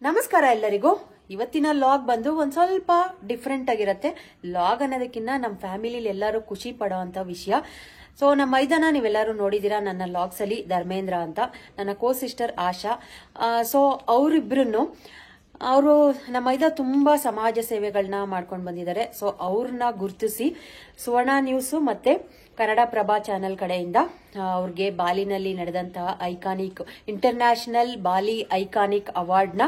ನಮಸ್ಕಾರ ಎಲ್ಲರಿಗೂ. ಇವತ್ತಿನ ಲಾಗ್ ಬಂದು ಒಂದ್ ಸ್ವಲ್ಪ ಡಿಫ್ರೆಂಟ್ ಆಗಿರತ್ತೆ. ಲಾಗ್ ಅನ್ನೋದಕ್ಕಿಂತ ನಮ್ಮ ಫ್ಯಾಮಿಲಿಲಿ ಎಲ್ಲರೂ ಖುಷಿ ಪಡೋ ಅಂತ ವಿಷಯ. ಸೊ ನಮ್ಮ ಮೈದಾನ ನೀವೆಲ್ಲರೂ ನೋಡಿದೀರಾ ನನ್ನ ಲಾಗ್ಸ್ ಅಲ್ಲಿ. ಧರ್ಮೇಂದ್ರ ಅಂತ ನನ್ನ ಕೋ ಸಿಸ್ಟರ್ ಆಶಾ. ಸೊ ಅವರು ನಮ್ಮ ಮೈದಾ ತುಂಬಾ ಸಮಾಜ ಸೇವೆಗಳನ್ನ ಮಾಡ್ಕೊಂಡು ಬಂದಿದ್ದಾರೆ. ಸೊ ಅವ್ರನ್ನ ಗುರುತಿಸಿ ಸುವರ್ಣ ನ್ಯೂಸ್ ಮತ್ತೆ ಕನ್ನಡ ಪ್ರಭಾ ಚಾನೆಲ್ ಕಡೆಯಿಂದ ಅವ್ರಿಗೆ ಬಾಲಿನಲ್ಲಿ ನಡೆದಂತಹ ಐಕಾನಿಕ್ ಇಂಟರ್ನ್ಯಾಷನಲ್ ಬಾಲಿ ಐಕಾನಿಕ್ ಅವಾರ್ಡ್ ನ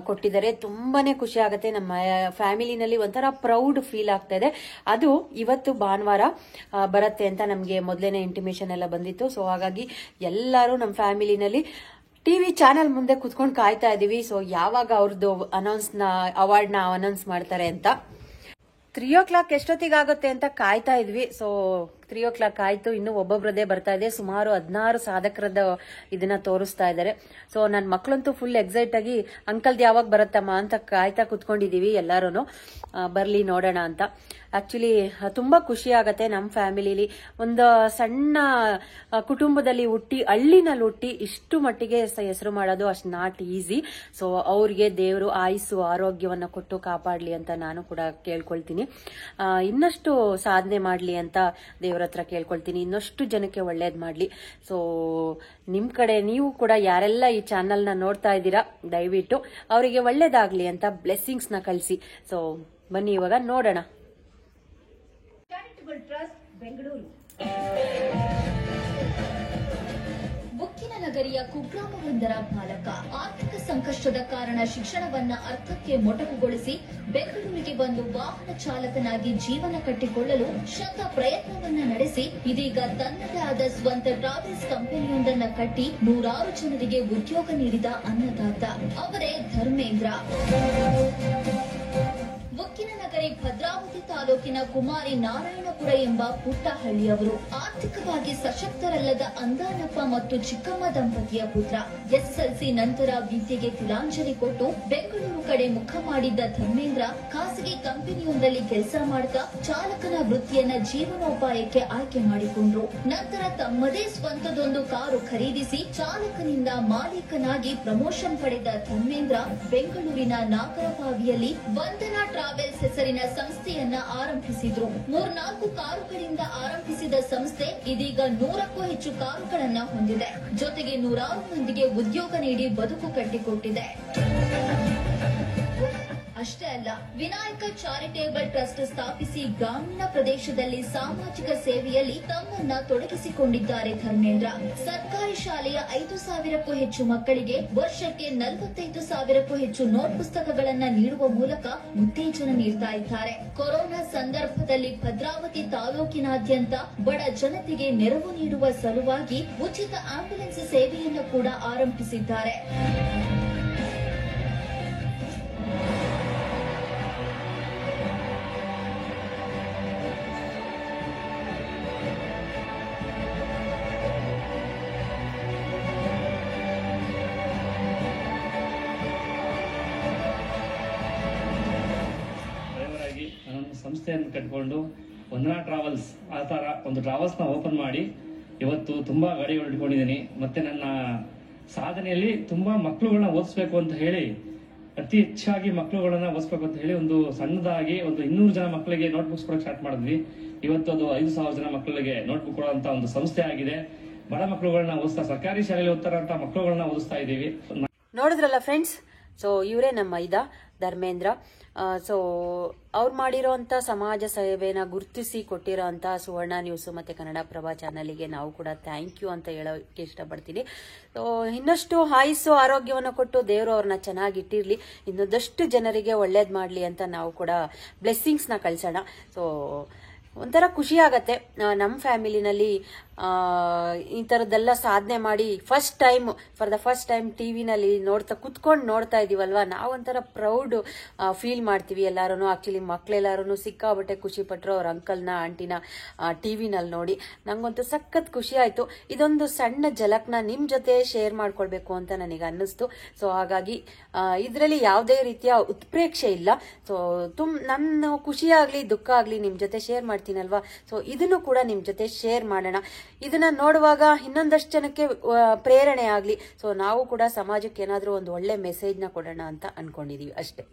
ಕೊಟ್ಟಿದ್ದಾರೆ. ತುಂಬಾನೇ ಖುಷಿ ಆಗುತ್ತೆ. ನಮ್ಮ ಫ್ಯಾಮಿಲಿನಲ್ಲಿ ಒಂಥರ ಪ್ರೌಡ್ ಫೀಲ್ ಆಗ್ತಾ ಇದೆ. ಅದು ಇವತ್ತು ಭಾನುವಾರ ಬರುತ್ತೆ ಅಂತ ನಮ್ಗೆ ಮೊದಲೇನೆ ಇಂಟಿಮೇಷನ್ ಎಲ್ಲ ಬಂದಿತ್ತು. ಸೊ ಹಾಗಾಗಿ ಎಲ್ಲರೂ ನಮ್ಮ ಫ್ಯಾಮಿಲಿನಲ್ಲಿ ಟಿವಿ ಚಾನೆಲ್ ಮುಂದೆ ಕುತ್ಕೊಂಡು ಕಾಯ್ತಾ ಇದೀವಿ. ಸೊ ಯಾವಾಗ ಅವ್ರದ್ದು ಅವಾರ್ಡ್ ನ ಅನೌನ್ಸ್ ಮಾಡ್ತಾರೆ ಅಂತ. 3:00 ಎಷ್ಟೊತ್ತಿಗಾಗುತ್ತೆ ಅಂತ ಕಾಯ್ತಾ ಇದ್ವಿ. ಸೊ 3:00 ಆಯ್ತು, ಇನ್ನು ಒಬ್ಬೊಬ್ರದೇ ಬರ್ತಾ ಇದೆ. ಸುಮಾರು 16 ಸಾಧಕರದ ಇದನ್ನ ತೋರಿಸ್ತಾ ಇದ್ದಾರೆ. ಸೊ ನನ್ನ ಮಕ್ಕಳಂತೂ ಫುಲ್ ಎಕ್ಸೈಟ್ ಆಗಿ ಅಂಕಲ್ದು ಯಾವಾಗ ಬರುತ್ತಮ್ಮ ಅಂತ ಕಾಯ್ತಾ ಕುತ್ಕೊಂಡಿದೀವಿ. ಎಲ್ಲಾರು ಬರ್ಲಿ ನೋಡೋಣ ಅಂತ. ಆಕ್ಚುಲಿ ತುಂಬಾ ಖುಷಿ ಆಗತ್ತೆ. ನಮ್ಮ ಫ್ಯಾಮಿಲಿಲಿ ಒಂದು ಸಣ್ಣ ಕುಟುಂಬದಲ್ಲಿ ಹುಟ್ಟಿ ಹಳ್ಳಿನಲ್ಲಿ ಹುಟ್ಟಿ ಇಷ್ಟು ಮಟ್ಟಿಗೆ ಹೆಸರು ಮಾಡೋದು ಅಷ್ಟು ನಾಟ್ ಈಸಿ. ಸೊ ಅವ್ರಿಗೆ ದೇವರು ಆಯುಸ್ಸು ಆರೋಗ್ಯವನ್ನ ಕೊಟ್ಟು ಕಾಪಾಡ್ಲಿ ಅಂತ ನಾನು ಕೂಡ ಕೇಳ್ಕೊಳ್ತೀನಿ. ಇನ್ನಷ್ಟು ಸಾಧನೆ ಮಾಡ್ಲಿ ಅಂತ ದೇವ್ರ ಹತ್ರ ಕೇಳ್ಕೊಳ್ತೀನಿ. ಇನ್ನಷ್ಟು ಜನಕ್ಕೆ ಒಳ್ಳೇದ್ ಮಾಡ್ಲಿ. ಸೊ ನಿಮ್ ಕಡೆ ನೀವು ಕೂಡ ಯಾರೆಲ್ಲ ಈ ಚಾನೆಲ್ ನ ನೋಡ್ತಾ ಇದ್ದೀರಾ, ದಯವಿಟ್ಟು ಅವರಿಗೆ ಒಳ್ಳೇದಾಗ್ಲಿ ಅಂತ ಬ್ಲೆಸ್ಸಿಂಗ್ಸ್ ನ ಕಳಿಸಿ. ಸೊ ಬನ್ನಿ ಇವಾಗ ನೋಡೋಣ. ಟ್ರಸ್ಟ್ ಬೆಂಗಳೂರು ಉಕ್ಕಿನ ನಗರಿಯ ಕುಗ್ರಾಮವೊಂದರ ಬಾಲಕ ಆರ್ಥಿಕ ಸಂಕಷ್ಟದ ಕಾರಣ ಶಿಕ್ಷಣವನ್ನ ಅರ್ಥಕ್ಕೆ ಮೊಟಕುಗೊಳಿಸಿ ಬೆಂಗಳೂರಿಗೆ ಬಂದು ವಾಹನ ಚಾಲಕನಾಗಿ ಜೀವನ ಕಟ್ಟಿಕೊಳ್ಳಲು ಶತ ಪ್ರಯತ್ನವನ್ನ ನಡೆಸಿ ಇದೀಗ ತನ್ನದೇ ಆದ ಸ್ವಂತ ಟ್ರಾವೆಲ್ಸ್ ಕಂಪನಿಯೊಂದನ್ನ ಕಟ್ಟಿ 100 ಜನರಿಗೆ ಉದ್ಯೋಗ ನೀಡಿದ ಅನ್ನದಾತ ಅವರೇ ಧರ್ಮೇಂದ್ರ. ಉಕ್ಕಿನ ನಗರಿ ಭದ್ರಾವತಿ ತಾಲೂಕಿನ ಕುಮಾರಿ ನಾರಾಯಣಪುರ ಎಂಬ ಪುಟ್ಟ ಹಳ್ಳಿಯವರು. ಆರ್ಥಿಕವಾಗಿ ಸಶಕ್ತರಲ್ಲದ ಅಂದಾನಪ್ಪ ಮತ್ತು ಚಿಕ್ಕಮ್ಮ ದಂಪತಿಯ ಪುತ್ರ. ಎಸ್ಎಸ್ಎಲ್ಸಿ ನಂತರ ವಿದ್ಯೆಗೆ ತಿಲಾಂಜಲಿ ಕೊಟ್ಟು ಬೆಂಗಳೂರು ಕಡೆ ಮುಖ ಮಾಡಿದ್ದ ಧರ್ಮೇಂದ್ರ ಖಾಸಗಿ ಕಂಪನಿಯೊಂದರಲ್ಲಿ ಕೆಲಸ ಮಾಡ್ತಾ ಚಾಲಕನ ವೃತ್ತಿಯನ್ನ ಜೀವನೋಪಾಯಕ್ಕೆ ಆಯ್ಕೆ ಮಾಡಿಕೊಂಡ್ರು. ನಂತರ ತಮ್ಮದೇ ಸ್ವಂತದೊಂದು ಕಾರು ಖರೀದಿಸಿ ಚಾಲಕನಿಂದ ಮಾಲೀಕನಾಗಿ ಪ್ರಮೋಷನ್ ಪಡೆದ ಧರ್ಮೇಂದ್ರ ಬೆಂಗಳೂರಿನ ನಾಗರಬಾವಿಯಲ್ಲಿ ವಂದನಾ ಟ್ರಾವೆಲ್ಸ್ ಹೆಸರಿನ ಸಂಸ್ಥೆಯನ್ನ ಆರಂಭಿಸಿದ್ರು. 3-4 ಕಾರುಗಳಿಂದ ಆರಂಭಿಸಿದ ಸಂಸ್ಥೆ ಇದೀಗ 100ಕ್ಕೂ ಹೆಚ್ಚು ಕಾರುಗಳನ್ನ ಹೊಂದಿದೆ. ಜೊತೆಗೆ 100 ಮಂದಿಗೆ ಉದ್ಯೋಗ ನೀಡಿ ಬದುಕು ಕಟ್ಟಿಕೊಟ್ಟಿದೆ. ಅಷ್ಟೇ ಅಲ್ಲ, ವಿನಾಯಕ ಚಾರಿಟೇಬಲ್ ಟ್ರಸ್ಟ್ ಸ್ಥಾಪಿಸಿ ಗ್ರಾಮೀಣ ಪ್ರದೇಶದಲ್ಲಿ ಸಾಮಾಜಿಕ ಸೇವೆಯಲ್ಲಿ ತಮ್ಮನ್ನ ತೊಡಗಿಸಿಕೊಂಡಿದ್ದಾರೆ ಧರ್ಮೇಂದ್ರ. ಸರ್ಕಾರಿ ಶಾಲೆಯ 5,000ಕ್ಕೂ ಹೆಚ್ಚು ಮಕ್ಕಳಿಗೆ ವರ್ಷಕ್ಕೆ 45,000ಕ್ಕೂ ಹೆಚ್ಚು ನೋಟ್ ಪುಸ್ತಕಗಳನ್ನ ನೀಡುವ ಮೂಲಕ ಉತ್ತೇಜನ ನೀಡ್ತಾ ಇದ್ದಾರೆ. ಕೊರೋನಾ ಸಂದರ್ಭದಲ್ಲಿ ಭದ್ರಾವತಿ ತಾಲೂಕಿನಾದ್ಯಂತ ಬಡ ಜನತೆಗೆ ನೆರವು ನೀಡುವ ಸಲುವಾಗಿ ಉಚಿತ ಆಂಬ್ಯುಲೆನ್ಸ್ ಸೇವೆಯನ್ನು ಕೂಡ ಆರಂಭಿಸಿದ್ದಾರೆ. ಸಂಸ್ಥೆಯನ್ನು ಕಟ್ಕೊಂಡು ವಂದನಾ ಟ್ರಾವೆಲ್ಸ್ ಆ ತರ ಒಂದು ಟ್ರಾವೆಲ್ಸ್ ನ ಓಪನ್ ಮಾಡಿ ಇವತ್ತು ತುಂಬಾ ಗಾಡಿಗಳು ಇಟ್ಕೊಂಡಿದ್ದೀನಿ. ಮತ್ತೆ ನನ್ನ ಸಾಧನೆಯಲ್ಲಿ ತುಂಬಾ ಮಕ್ಕಳುಗಳನ್ನ ಓದಿಸ್ಬೇಕು ಅಂತ ಹೇಳಿ ಅತಿ ಹೆಚ್ಚಾಗಿ ಮಕ್ಕಳುಗಳನ್ನ ಓದಿಸ್ಬೇಕು ಅಂತ ಹೇಳಿ ಒಂದು ಸಣ್ಣದಾಗಿ ಒಂದು 200 ಜನ ಮಕ್ಕಳಿಗೆ ನೋಟ್ ಬುಕ್ಸ್ ಕೊಡಕ್ಕೆ ಸ್ಟಾರ್ಟ್ ಮಾಡಿದ್ವಿ. ಇವತ್ತು ಅದು 5,000 ಜನ ಮಕ್ಕಳಿಗೆ ನೋಟ್ ಬುಕ್ ಕೊಡುವಂತ ಒಂದು ಸಂಸ್ಥೆ ಆಗಿದೆ. ಬಡ ಮಕ್ಕಳುಗಳನ್ನ ಓದಿಸ್ತಾ ಸರ್ಕಾರಿ ಶಾಲೆಯಲ್ಲಿ ಓದ್ತಾರಂತ ಮಕ್ಕಳುಗಳನ್ನ ಓದಿಸ್ತಾ ಇದ್ದೀವಿ. ನೋಡಿದ್ರಲ್ಲ ಫ್ರೆಂಡ್ಸ್. ಸೊ ಇವರೇ ನಮ್ಮ ಮೈದಾ ಧರ್ಮೇಂದ್ರ. ಸೊ ಅವ್ರು ಮಾಡಿರೋಂಥ ಸಮಾಜ ಸೇವೆನ ಗುರುತಿಸಿ ಕೊಟ್ಟಿರೋ ಅಂತ ಸುವರ್ಣ ನ್ಯೂಸ್ ಮತ್ತೆ ಕನ್ನಡ ಪ್ರಭಾ ಚಾನಲ್ಗೆ ನಾವು ಕೂಡ ಥ್ಯಾಂಕ್ ಯು ಅಂತ ಹೇಳೋಕೆ ಇಷ್ಟಪಡ್ತೀನಿ. ಸೊ ಇನ್ನಷ್ಟು ಆಯುಸ್ಸು ಆರೋಗ್ಯವನ್ನು ಕೊಟ್ಟು ದೇವರು ಅವ್ರನ್ನ ಚೆನ್ನಾಗಿಟ್ಟಿರ್ಲಿ, ಇನ್ನೊಂದಷ್ಟು ಜನರಿಗೆ ಒಳ್ಳೇದ್ ಮಾಡ್ಲಿ ಅಂತ ನಾವು ಕೂಡ ಬ್ಲೆಸ್ಸಿಂಗ್ಸ್ ನ ಕಳ್ಸೋಣ. ಸೊ ಒಂಥರ ಖುಷಿ ಆಗತ್ತೆ. ನಮ್ಮ ಫ್ಯಾಮಿಲಿನಲ್ಲಿ ಈ ತರದ್ದೆಲ್ಲ ಸಾಧನೆ ಮಾಡಿ ಫಾರ್ ದ ಫಸ್ಟ್ ಟೈಮ್ ಟಿವಿನಲ್ಲಿ ಕುತ್ಕೊಂಡು ನೋಡ್ತಾ ಇದೀವಲ್ವಾ, ನಾವೊಂಥರ ಪ್ರೌಡ್ ಫೀಲ್ ಮಾಡ್ತೀವಿ ಎಲ್ಲಾರು. ಆಕ್ಚುಲಿ ಮಕ್ಳೆಲ್ಲಾರು ಸಿಕ್ಕಾಬಟ್ಟೆ ಖುಷಿ ಪಟ್ರು ಅವ್ರ ಅಂಕಲ್ನ ಆಂಟಿನ ಟಿವಿನಲ್ಲಿ ನೋಡಿ. ನಂಗಂತೂ ಸಖತ್ ಖುಷಿ ಆಯ್ತು. ಇದೊಂದು ಸಣ್ಣ ಜಲಕ್ನ ನಿಮ್ ಜೊತೆ ಶೇರ್ ಮಾಡ್ಕೊಳ್ಬೇಕು ಅಂತ ನನಗೆ ಅನ್ನಿಸ್ತು. ಸೊ ಹಾಗಾಗಿ ಇದರಲ್ಲಿ ಯಾವುದೇ ರೀತಿಯ ಉತ್ಪ್ರೇಕ್ಷೆ ಇಲ್ಲ. ಸೊ ನನ್ನ ಖುಷಿ ಆಗ್ಲಿ ದುಃಖ ಆಗ್ಲಿ ನಿಮ್ ಜೊತೆ ಶೇರ್ ಮಾಡ್ತೀನಿ. ಮಾಡ್ತೀನಲ್ವಾ, ಸೊ ಇದನ್ನು ಕೂಡ ನಿಮ್ ಜೊತೆ ಶೇರ್ ಮಾಡೋಣ. ಇದನ್ನ ನೋಡುವಾಗ ಇನ್ನೊಂದಷ್ಟು ಜನಕ್ಕೆ ಪ್ರೇರಣೆ ಆಗ್ಲಿ, ಸೊ ನಾವು ಕೂಡ ಸಮಾಜಕ್ಕೆ ಏನಾದ್ರೂ ಒಂದು ಒಳ್ಳೆ ಮೆಸೇಜ್ ನ ಕೊಡೋಣ ಅಂತ ಅನ್ಕೊಂಡಿದೀವಿ ಅಷ್ಟೇ.